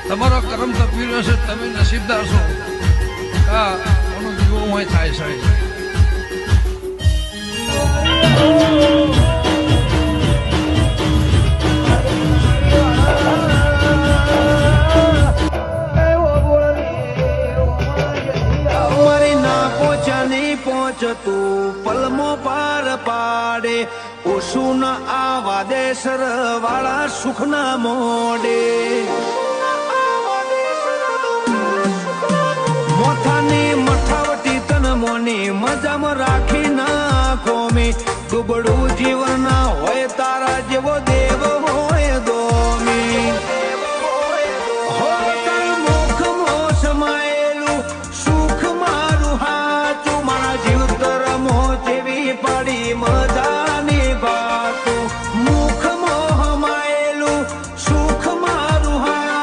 તમારો કરમ તપી છે, તમે નસીબદાર છો. હા, એનું જીવવું હોય થાય સાહેબ. તું પલમો પાર પાડે ઓશું ન આવા દેશર વાળા સુખ ના મોડે મોથાની મઠાવટી તન મોની મજામાં રાખી નાખો મે દુબડું